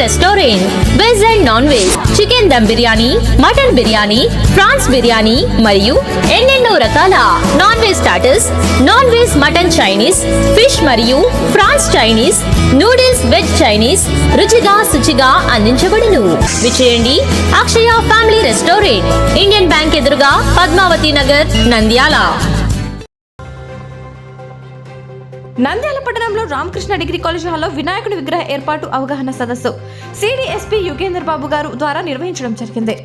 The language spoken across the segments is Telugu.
Restaurant. Veg and non veg, chicken dum biryani, mutton biryani, prawns biryani మరియు ఎన్నెన్నో రకాల non veg starters, non veg mutton Chinese, fish మరియు prawns Chinese, noodles veg Chinese రుచిగా శుచిగా అందించబడును. విచేయండి Akshaya family restaurant, Indian bank ఎదురుగా, పద్మావతి నగర్, నంద్యాల. నంద్యాల పట్టణంలో రామకృష్ణ డిగ్రీ కాలేజ్ హాల్లో వినాయకుడి విగ్రహ ఏర్పాటు అవగాహన సదస్సు సిడిఎస్పీ యుగేందర్ బాబు గారు ద్వారా నిర్వహించడం జరిగింది.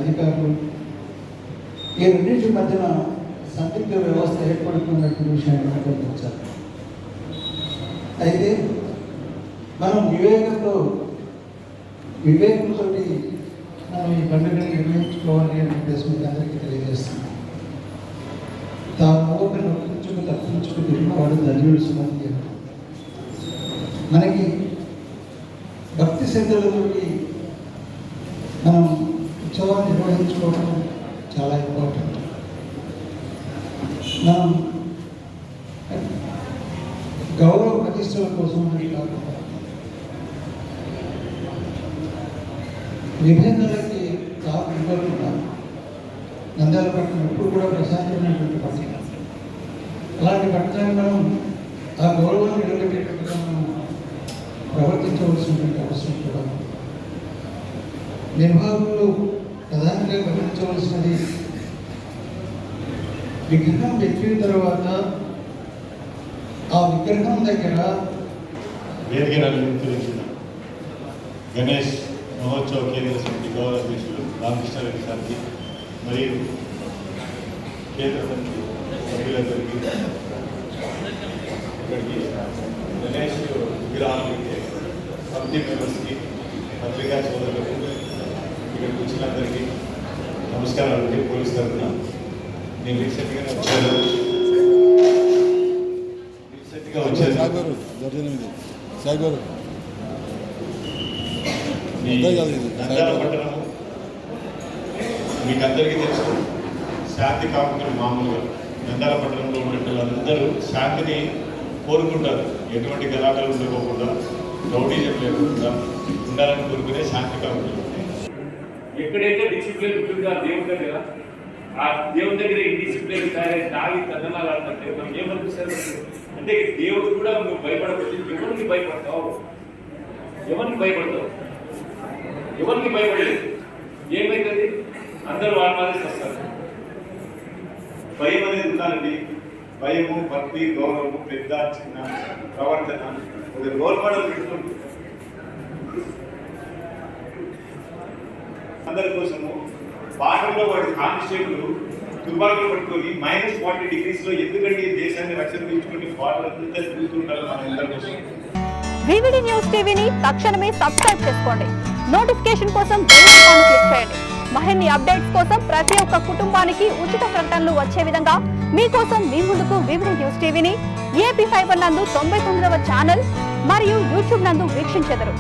అధికారులు ఈ రెండింటి మధ్యన సందిగ్ధ వ్యవస్థ ఏర్పడుతున్నటువంటి విషయాన్ని గమనించాలి. అయితే మనం వివేకంతో మనం ఈ పండుగను నిర్వహించుకోవాలి అని చెప్పేసి మీకు అందరికీ తెలియజేస్తున్నాం. తాను మోకను నొప్పించుకు తప్పించుకు తిరిగినవాడు ధన్యుడు సుమంది. మనకి భక్తి శ్రద్ధలతోటి మనం ఉత్సవాన్ని నిర్వహించుకోవడం చాలా ఇంపార్టెంట్. మనం గౌరవ ప్రతిష్టల కోసం కాకుండా విభేదాలకి తాము ఇవ్వకుండా నంద్యాల పట్టణం ఎప్పుడు కూడా ప్రశాంతమైనటువంటి పట్టణం. అలాంటి పట్టణాన్ని మనం ఆ గౌరవాన్ని నిలబెట్టేటట్టుగా మనం ప్రవర్తించవలసినటువంటి అవసరం కూడా ఉంది. నిర్వాహకులు ప్రధానంగా గమనించవలసినది, విగ్రహం ఎక్కిన తర్వాత ఆ విగ్రహం దగ్గర గణేష్ మహోత్సవ కేంద్ర సమితి గౌరవ అధ్యక్షులు రామకృష్ణారెడ్డి గారికి మరియు కేంద్ర సమితి సభ్యులందరికీ ఇక్కడికి గణేష్ విగ్రహానికి కమిటీ మెంబర్స్కి పత్రికా సోదరులకు ఇక్కడికి వచ్చినందరికీ నమస్కారాలు అండి. పోలీస్ తరఫున నేను రీసెంట్గా వచ్చాను. నంద్యాల పట్టణం మీకు అందరికీ తెలుసు, శాంతి కాపుకుని మామూలుగా నంద్యాల పట్టణంలో ఉన్న పిల్లలందరూ శాంతిని కోరుకుంటారు. ఎటువంటి గలాటలు ఉండకోకుండా, రౌడీజం లేకుండా ఉండాలని కోరుకునే శాంతి కాపుకులు. ఎక్కడైతే డిసిప్లిన్ ఉంటుందో ఆ దేవుడి దగ్గర, ఆ దేవుడి దగ్గర ఈ డిసిప్లిన్ తయారై తాగి తద్దనాలు ఆడుతుంటే మనం ఏమనిపిస్తారు అంటే, దేవుడు కూడా నువ్వు భయపడవచ్చు. ఎవరికి భయపడతావు? ఎవరికి భయపడతావు? ఎవరికి భయపడలేదు. ఏమైతుంది? అందరూ వాళ్ళ మాదిరి వస్తారు. భయం అనేది ఉండాలండి. భయము, భక్తి, గౌరవము, పెద్ద చిన్న ప్రవర్తన ఒక రోల్ మోడల్ పెట్టుకుంటుంది. అందరి కోసము బాటంలో వాడి కానిస్టేబుల్ తుపాకులు పట్టుకొని -40 degrees ఎందుకంటే దేశాన్ని రక్షణ తీసుకుని బాటలంతా తిరుగుతుంటారు మన అందరి కోసం. వివిడి న్యూస్ టీవీని తక్షణమే సబ్స్క్రైబ్ చేసుకోండి. నోటిఫికేషన్ కోసం బెల్ ఐకాన్ క్లిక్ చేయండి. మరిన్ని అప్డేట్స్ కోసం ప్రతి ఒక్క కుటుంబానికి ఉచిత ప్రకటనలు వచ్చే విధంగా మీకోసం మీ ముందుకు వివిడి న్యూస్ టీవీని ఏపీ ఫైబర్ నందు 99వ ఛానల్ మరియు యూట్యూబ్ నందు వీక్షించెదరు.